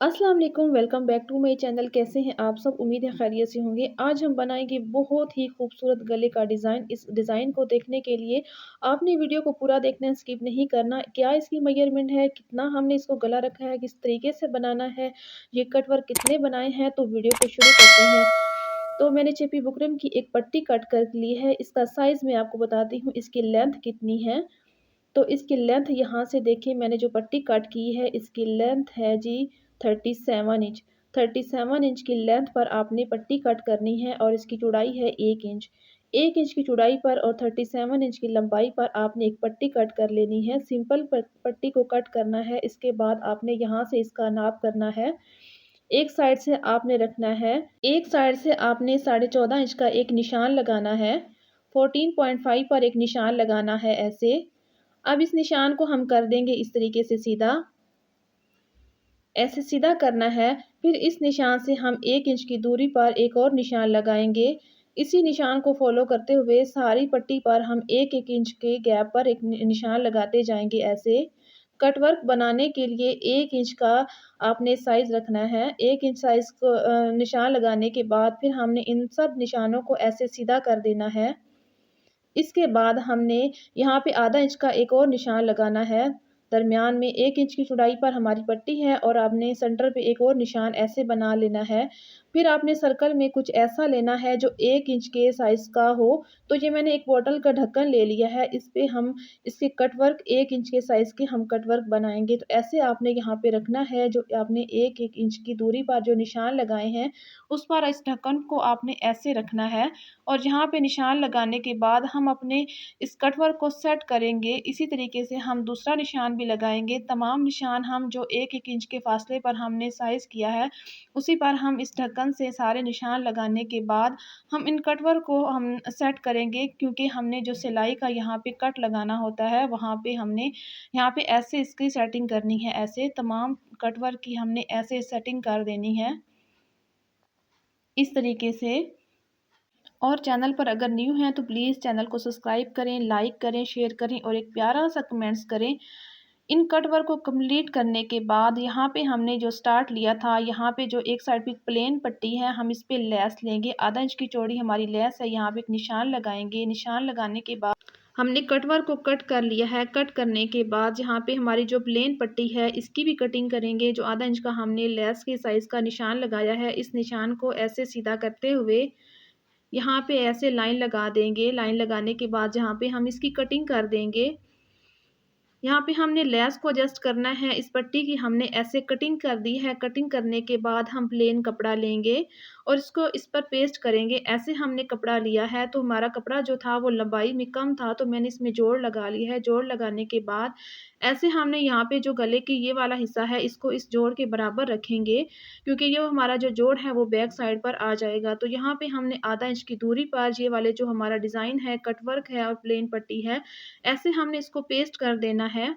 अस्सलाम वालेकुम, welcome back to my channel. कैसे हैं आप सब? उम्मीद है खैरियत से होंगे। आज हम बनाएंगे बहुत ही खूबसूरत गले का डिज़ाइन। इस डिज़ाइन को देखने के लिए आपने वीडियो को पूरा देखना है, स्किप नहीं करना। क्या इसकी मेजरमेंट है, कितना हमने इसको गला रखा है, किस तरीके से बनाना है, ये कट वर्क कितने बनाए हैं, तो वीडियो को शुरू करते हैं। तो मैंने चेपी बुकरम की एक पट्टी कट कर ली है। इसका साइज़ मैं आपको बताती हूँ, इसकी लेंथ कितनी है। तो इसकी लेंथ यहाँ से देखिए, मैंने जो पट्टी कट की है इसकी लेंथ है जी 37 इंच। 37 इंच की लेंथ पर आपने पट्टी कट करनी है और इसकी चौड़ाई है 1 इंच। 1 इंच की चौड़ाई पर और 37 इंच की लंबाई पर आपने एक पट्टी कट कर लेनी है। सिंपल पट्टी को कट करना है। इसके बाद आपने यहाँ से इसका नाप करना है। एक साइड से आपने रखना है, एक साइड से आपने 14.5 इंच का एक निशान लगाना है। 14.5 पर एक निशान लगाना है ऐसे। अब इस निशान को हम कर देंगे इस तरीके से सीधा, ऐसे सीधा करना है। फिर इस निशान से हम 1 इंच की दूरी पर एक और निशान लगाएंगे। इसी निशान को फॉलो करते हुए सारी पट्टी पर हम 1-1 इंच के गैप पर एक निशान लगाते जाएंगे ऐसे। कट वर्क बनाने के लिए 1 इंच का आपने साइज़ रखना है। 1 इंच साइज़ को निशान लगाने के बाद फिर हमने इन सब निशानों को ऐसे सीधा कर देना है। इसके बाद हमने यहाँ पे आधा इंच का एक और निशान लगाना है। दरमियान में 1 इंच की चौड़ाई पर हमारी पट्टी है और आपने सेंटर पे एक और निशान ऐसे बना लेना है। फिर आपने सर्कल में कुछ ऐसा लेना है जो 1 इंच के साइज़ का हो। तो ये मैंने एक बॉटल का ढक्कन ले लिया है। इस पे हम इसके कट वर्क 1 इंच के साइज़ के हम कट वर्क बनाएँगे। तो ऐसे आपने यहाँ पे रखना है, जो आपने 1-1 इंच की दूरी पर जो निशान लगाए हैं, उस पर इस ढक्कन को आपने ऐसे रखना है। और यहाँ पे निशान लगाने के बाद हम अपने इस कट वर्क को सेट करेंगे। इसी तरीके से हम दूसरा निशान भी लगाएँगे। तमाम निशान हम जो 1-1 इंच के फासले पर हमने साइज़ किया है, उसी पर हम इस ढक्कन से सारे निशान लगाने के बाद हम इन कट वर्क को हम सेट करेंगे, क्योंकि हमने जो सिलाई का यहाँ पे कट लगाना होता है, वहाँ पे हमने यहाँ पे ऐसे इसकी सेटिंग करनी है। ऐसे तमाम कट वर्क की हमने ऐसे सेटिंग कर देनी है, इस तरीके से। और चैनल पर अगर न्यू हैं तो प्लीज़ चैनल को सब्सक्राइब करें, लाइक करें, शेयर करें और एक प्यारा सा कमेंट्स करें। इन कट वर्क को कंप्लीट करने के बाद यहाँ पे हमने जो स्टार्ट लिया था, यहाँ पे जो एक साइड पे प्लेन पट्टी है, हम इस पे लेस लेंगे। आधा इंच की चौड़ी हमारी लेस है, यहाँ पे एक निशान लगाएंगे। निशान लगाने के बाद हमने कट वर्क को कट कर लिया है। कट करने के बाद यहाँ पे हमारी जो प्लेन पट्टी है, इसकी भी कटिंग करेंगे। जो आधा इंच का हमने लेस के साइज़ का निशान लगाया है, इस निशान को ऐसे सीधा करते हुए यहाँ पे ऐसे लाइन लगा देंगे। लाइन लगाने के बाद जहाँ पे हम इसकी कटिंग कर देंगे, यहाँ पे हमने लेस को एडजस्ट करना है। इस पट्टी की हमने ऐसे कटिंग कर दी है। कटिंग करने के बाद हम प्लेन कपड़ा लेंगे और इसको इस पर पेस्ट करेंगे। ऐसे हमने कपड़ा लिया है, तो हमारा कपड़ा जो था वो लंबाई में कम था, तो मैंने इसमें जोड़ लगा लिया है। जोड़ लगाने के बाद ऐसे हमने यहाँ पे जो गले की ये वाला हिस्सा है, इसको इस जोड़ के बराबर रखेंगे, क्योंकि ये हमारा जो जोड़ है वो बैक साइड पर आ जाएगा। तो यहाँ पे हमने आधा इंच की दूरी पर ये वाले जो हमारा डिज़ाइन है, कट वर्क है और प्लेन पट्टी है, ऐसे हमने इसको पेस्ट कर देना है।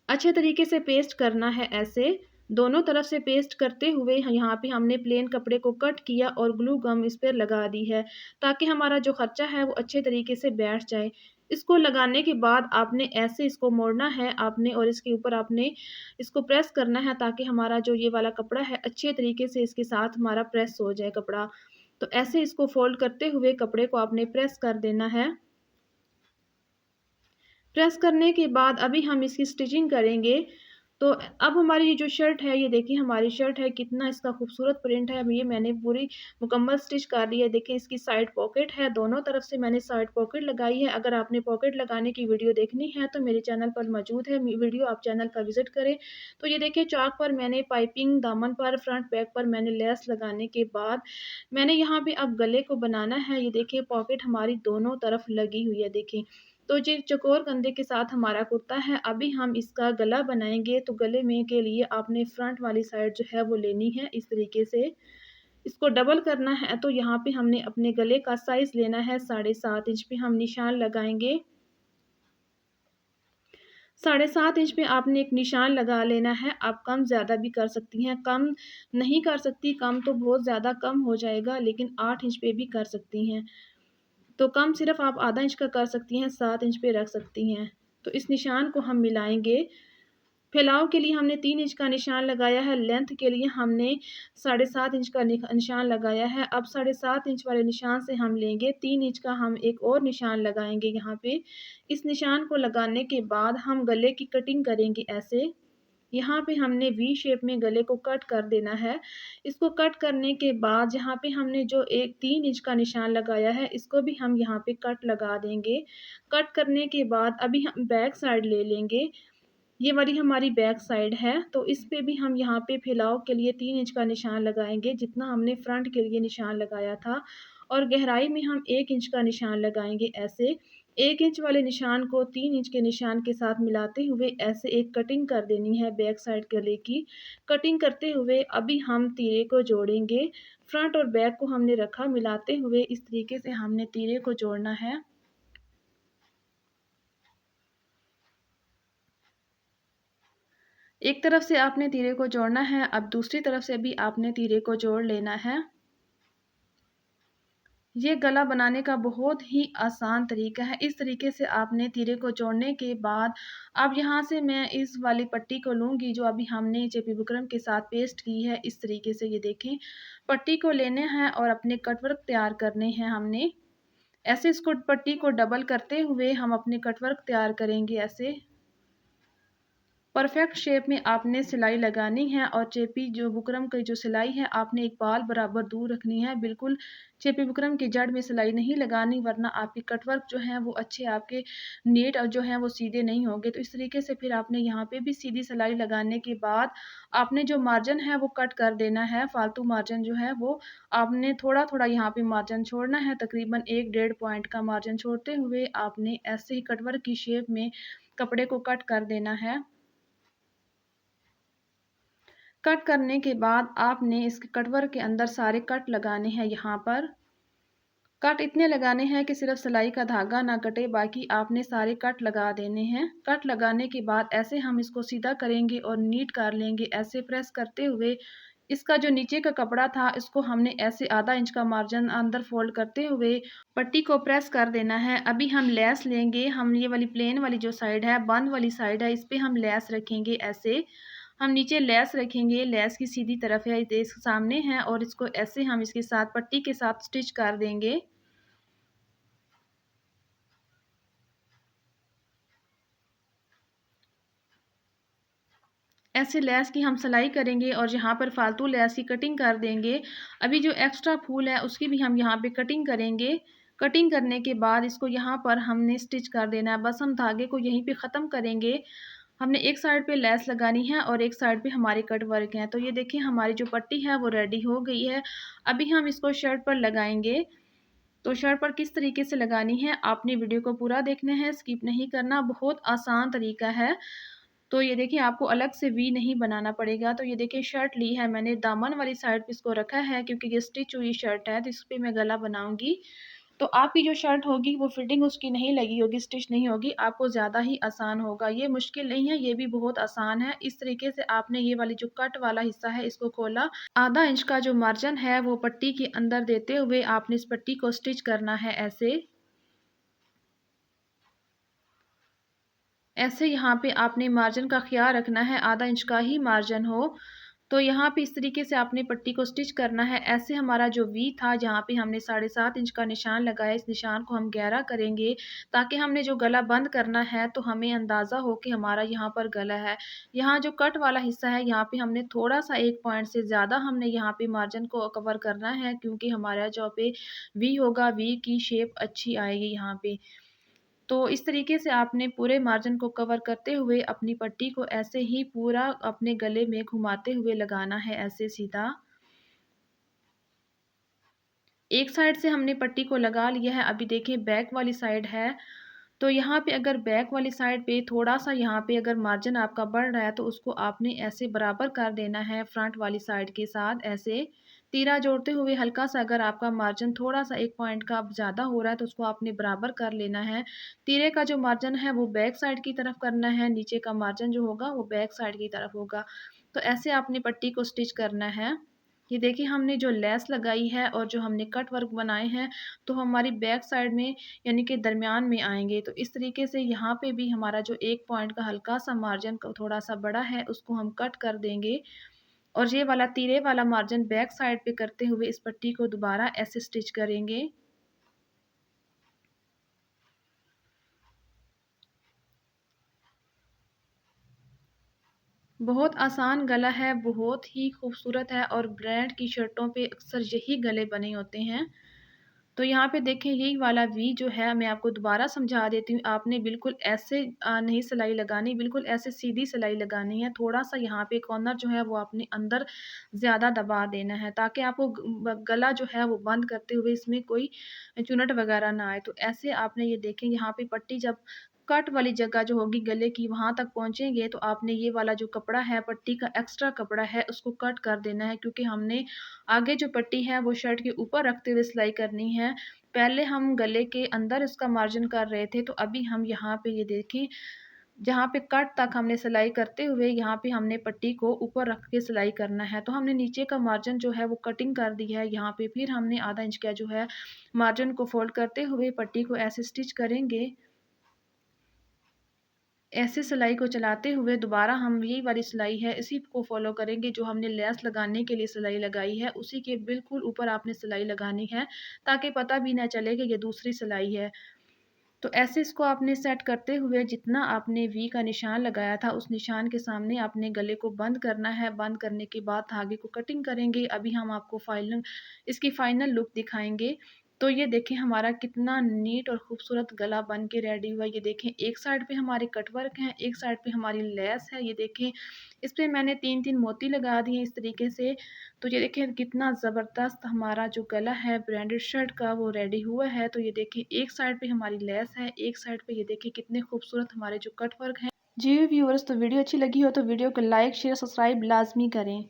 अच्छे तरीके से पेस्ट करना है ऐसे, दोनों तरफ से पेस्ट करते हुए यहाँ पे हमने प्लेन कपड़े को कट किया और ग्लू गम इस पर लगा दी है, ताकि हमारा जो खर्चा है वो अच्छे तरीके से बैठ जाए। इसको लगाने के बाद आपने ऐसे इसको मोड़ना है आपने, और इसके ऊपर आपने इसको प्रेस करना है, ताकि हमारा जो ये वाला कपड़ा है अच्छे तरीके से इसके साथ हमारा प्रेस हो जाए कपड़ा। तो ऐसे इसको फोल्ड करते हुए कपड़े को आपने प्रेस कर देना है। प्रेस करने के बाद अभी हम इसकी स्टिचिंग करेंगे। तो अब हमारी ये जो शर्ट है, ये देखिए हमारी शर्ट है, कितना इसका खूबसूरत प्रिंट है। अब ये मैंने पूरी मुकम्मल स्टिच कर ली है। देखिए इसकी साइड पॉकेट है, दोनों तरफ से मैंने साइड पॉकेट लगाई है। अगर आपने पॉकेट लगाने की वीडियो देखनी है तो मेरे चैनल पर मौजूद है वीडियो, आप चैनल पर विजिट करें। तो ये देखिए चाक पर मैंने पाइपिंग, दामन पर, फ्रंट बैक पर मैंने लेस लगाने के बाद मैंने यहाँ पे अब गले को बनाना है। ये देखिए पॉकेट हमारी दोनों तरफ लगी हुई है, देखिए। तो ये चौकोर कंधे के साथ हमारा कुर्ता है। अभी हम इसका गला बनाएँगे, तो गले में के लिए आपने फ्रंट वाली साइड जो है वो लेनी है इस तरीके से। इसको डबल करना है, तो यहाँ पे हमने अपने गले का साइज़ लेना है 7.5 इंच पे हम निशान लगाएँगे। 7.5 इंच पे आपने एक निशान लगा लेना है। आप कम ज़्यादा भी कर सकती हैं, कम नहीं कर सकती, कम तो बहुत ज़्यादा कम हो जाएगा, लेकिन 8 इंच पे भी कर सकती हैं। तो कम सिर्फ़ आप आधा इंच का कर सकती हैं, 7 इंच पे रख सकती हैं। तो इस निशान को हम मिलाएँगे। फैलाव के लिए हमने 3 इंच का निशान लगाया है। लेंथ के लिए हमने 7.5 इंच का निशान लगाया है। अब 7.5 इंच वाले निशान से हम लेंगे 3 इंच का हम एक और निशान लगाएंगे यहाँ पे। इस निशान को लगाने के बाद हम गले की कटिंग करेंगे ऐसे। यहाँ पे हमने वी शेप में गले को कट कर देना है। इसको कट करने के बाद जहाँ पे हमने जो एक 3 इंच का निशान लगाया है, इसको भी हम यहाँ पे कट लगा देंगे। कट करने के बाद अभी हम बैक साइड ले लेंगे। ये वाली हमारी बैक साइड है, तो इस पे भी हम यहाँ पे फैलाव के लिए 3 इंच का निशान लगाएँगे, जितना हमने फ्रंट के लिए निशान लगाया था। और गहराई में हम 1 इंच का निशान लगाएँगे ऐसे। 1 इंच वाले निशान को 3 इंच के निशान के साथ मिलाते हुए ऐसे एक कटिंग कर देनी है बैक साइड गले की। कटिंग करते हुए अभी हम तीरे को जोड़ेंगे। फ्रंट और बैक को हमने रखा मिलाते हुए, इस तरीके से हमने तीरे को जोड़ना है। एक तरफ से आपने तीरे को जोड़ना है, अब दूसरी तरफ से भी आपने तीरे को जोड़ लेना है। ये गला बनाने का बहुत ही आसान तरीका है। इस तरीके से आपने तीरे को जोड़ने के बाद अब यहाँ से मैं इस वाली पट्टी को लूँगी जो अभी हमने चेपी बुकरम के साथ पेस्ट की है। इस तरीके से ये देखें, पट्टी को लेने हैं और अपने कटवर्क तैयार करने हैं हमने। ऐसे इसको पट्टी को डबल करते हुए हम अपने कटवर्क तैयार करेंगे ऐसे। परफेक्ट शेप में आपने सिलाई लगानी है और चेपी जो बुकरम की जो सिलाई है आपने एक बाल बराबर दूर रखनी है। बिल्कुल चेपी बुकरम की जड़ में सिलाई नहीं लगानी, वरना आपके कटवर्क जो हैं वो अच्छे आपके नीट और जो हैं वो सीधे नहीं होंगे। तो इस तरीके से फिर आपने यहाँ पे भी सीधी सिलाई लगाने के बाद आपने जो मार्जिन है वो कट कर देना है। फालतू मार्जिन जो है वो आपने थोड़ा थोड़ा यहाँ पे मार्जिन छोड़ना है। तकरीबन 1-1.5 पॉइंट का मार्जिन छोड़ते हुए आपने ऐसे ही कटवर्क की शेप में कपड़े को कट कर देना है। कट करने के बाद आपने इसके कटवर्क के अंदर सारे कट लगाने हैं। यहाँ पर कट इतने लगाने हैं कि सिर्फ सिलाई का धागा ना कटे, बाकी आपने सारे कट लगा देने हैं। कट लगाने के बाद ऐसे हम इसको सीधा करेंगे और नीट कर लेंगे ऐसे प्रेस करते हुए। इसका जो नीचे का कपड़ा था इसको हमने ऐसे आधा इंच का मार्जिन अंदर फोल्ड करते हुए पट्टी को प्रेस कर देना है। अभी हम लेस लेंगे। हम ये वाली प्लेन वाली जो साइड है, बंद वाली साइड है, इस पे हम लेस रखेंगे ऐसे। हम नीचे लेस रखेंगे, लेस की सीधी तरफ है, इस सामने है और इसको ऐसे हम इसके साथ पट्टी के साथ स्टिच कर देंगे। ऐसे लेस की हम सिलाई करेंगे और यहाँ पर फालतू लेस की कटिंग कर देंगे। अभी जो एक्स्ट्रा फूल है उसकी भी हम यहाँ पे कटिंग करेंगे। कटिंग करने के बाद इसको यहाँ पर हमने स्टिच कर देना है। बस हम धागे को यहीं पे ख़त्म करेंगे। हमने एक साइड पे लेस लगानी है और एक साइड पे हमारे कट वर्क हैं। तो ये देखिए हमारी जो पट्टी है वो रेडी हो गई है। अभी हम इसको शर्ट पर लगाएंगे। तो शर्ट पर किस तरीके से लगानी है आपने वीडियो को पूरा देखना है, स्किप नहीं करना। बहुत आसान तरीका है। तो ये देखिए आपको अलग से वी नहीं बनाना पड़ेगा। तो ये देखिए शर्ट ली है मैंने, दामन वाली साइड पे इसको रखा है क्योंकि ये स्टिच हुई शर्ट है, तो इस पे मैं गला बनाऊंगी। तो आपकी जो शर्ट होगी वो फिटिंग उसकी नहीं लगी होगी, स्टिच नहीं होगी, आपको ज़्यादा ही आसान होगा। ये मुश्किल नहीं है, ये भी बहुत आसान है। इस तरीके से आपने ये वाली जो कट वाला हिस्सा है इसको खोला, आधा इंच का जो मार्जिन है वो पट्टी के अंदर देते हुए आपने इस पट्टी को स्टिच करना है ऐसे। ऐसे यहाँ पे आपने मार्जिन का ख्याल रखना है, आधा इंच का ही मार्जिन हो। तो यहाँ पे इस तरीके से आपने पट्टी को स्टिच करना है। ऐसे हमारा जो वी था जहाँ पे हमने 7.5 इंच का निशान लगाया, इस निशान को हम गहरा करेंगे ताकि हमने जो गला बंद करना है तो हमें अंदाज़ा हो कि हमारा यहाँ पर गला है। यहाँ जो कट वाला हिस्सा है यहाँ पे हमने थोड़ा सा 1 पॉइंट से ज़्यादा हमने यहाँ पे मार्जिन को कवर करना है, क्योंकि हमारा जो पे वी होगा, वी की शेप अच्छी आएगी यहाँ पे। तो इस तरीके से आपने पूरे मार्जिन को कवर करते हुए अपनी पट्टी को ऐसे ही पूरा अपने गले में घुमाते हुए लगाना है ऐसे सीधा। एक साइड से हमने पट्टी को लगा लिया है। अभी देखें बैक वाली साइड है, तो यहाँ पे अगर बैक वाली साइड पे थोड़ा-सा यहाँ पे अगर मार्जिन आपका बढ़ रहा है तो उसको आपने ऐसे बराबर कर देना है फ्रंट वाली साइड के साथ ऐसे। तीरा जोड़ते हुए हल्का-सा अगर आपका मार्जिन थोड़ा-सा 1 पॉइंट का ज़्यादा हो रहा है तो उसको आपने बराबर कर लेना है। तीरे का जो मार्जिन है वो बैक साइड की तरफ करना है, नीचे का मार्जिन जो होगा वो बैक साइड की तरफ होगा। तो ऐसे आपने पट्टी को स्टिच करना है। ये देखिए हमने जो लेस लगाई है और जो हमने कट वर्क बनाए हैं तो हमारी बैक साइड में यानी कि दरमियान में आएंगे। तो इस तरीके से यहाँ पे भी हमारा जो एक पॉइंट का हल्का सा मार्जिन थोड़ा सा बड़ा है उसको हम कट कर देंगे और ये वाला तीरे वाला मार्जिन बैक साइड पे करते हुए इस पट्टी को दोबारा ऐसे स्टिच करेंगे। बहुत आसान गला है, बहुत ही खूबसूरत है और ब्रांड की शर्टों पे अक्सर यही गले बने होते हैं। तो यहाँ पे देखें यही वाला वी जो है मैं आपको दोबारा समझा देती हूँ। आपने बिल्कुल ऐसे नहीं सिलाई लगानी, बिल्कुल ऐसे सीधी सिलाई लगानी है। थोड़ा-सा यहाँ पे कॉर्नर जो है वो आपने अंदर ज़्यादा दबा देना है ताकि आपको गला जो है वो बंद करते हुए इसमें कोई चुनट वगैरह ना आए। तो ऐसे आपने ये देखें यहाँ पे पट्टी जब कट वाली जगह जो होगी गले की वहाँ तक पहुँचेंगे तो आपने ये वाला जो कपड़ा है पट्टी का एक्स्ट्रा कपड़ा है उसको कट कर देना है, क्योंकि हमने आगे जो पट्टी है वो शर्ट के ऊपर रखते हुए सिलाई करनी है। पहले हम गले के अंदर इसका मार्जिन कर रहे थे, तो अभी हम यहाँ पे ये देखें जहाँ पे कट तक हमने सिलाई करते हुए यहाँ पे हमने पट्टी को ऊपर रख के सिलाई करना है। तो हमने नीचे का मार्जिन जो है वो कटिंग कर दी है। यहाँ पे फिर हमने आधा इंच का जो है मार्जिन को फोल्ड करते हुए पट्टी को ऐसे स्टिच करेंगे। ऐसे सिलाई को चलाते हुए दोबारा हम यही वाली सिलाई है इसी को फॉलो करेंगे जो हमने लेस लगाने के लिए सिलाई लगाई है, उसी के बिल्कुल ऊपर आपने सिलाई लगानी है ताकि पता भी ना चले कि ये दूसरी सिलाई है। तो ऐसे इसको आपने सेट करते हुए जितना आपने वी का निशान लगाया था उस निशान के सामने आपने गले को बंद करना है। बंद करने के बाद धागे को कटिंग करेंगे। अभी हम आपको फाइनल इसकी फाइनल लुक दिखाएंगे। तो ये देखें हमारा कितना नीट और खूबसूरत गला बन के रेडी हुआ। ये देखें एक साइड पे हमारे कटवर्क हैं, एक साइड पे हमारी लेस है। ये देखें इस पे मैंने 3-3 मोती लगा दिए इस तरीके से। तो ये देखें कितना ज़बरदस्त हमारा जो गला है ब्रांडेड शर्ट का वो रेडी हुआ है। तो ये देखें एक साइड पे हमारी लेस है, एक साइड पे ये देखें कितने खूबसूरत हमारे जो कट वर्क है। जी व्यूअर्स, तो वीडियो अच्छी लगी हो तो वीडियो को लाइक शेयर सब्सक्राइब लाजमी करें।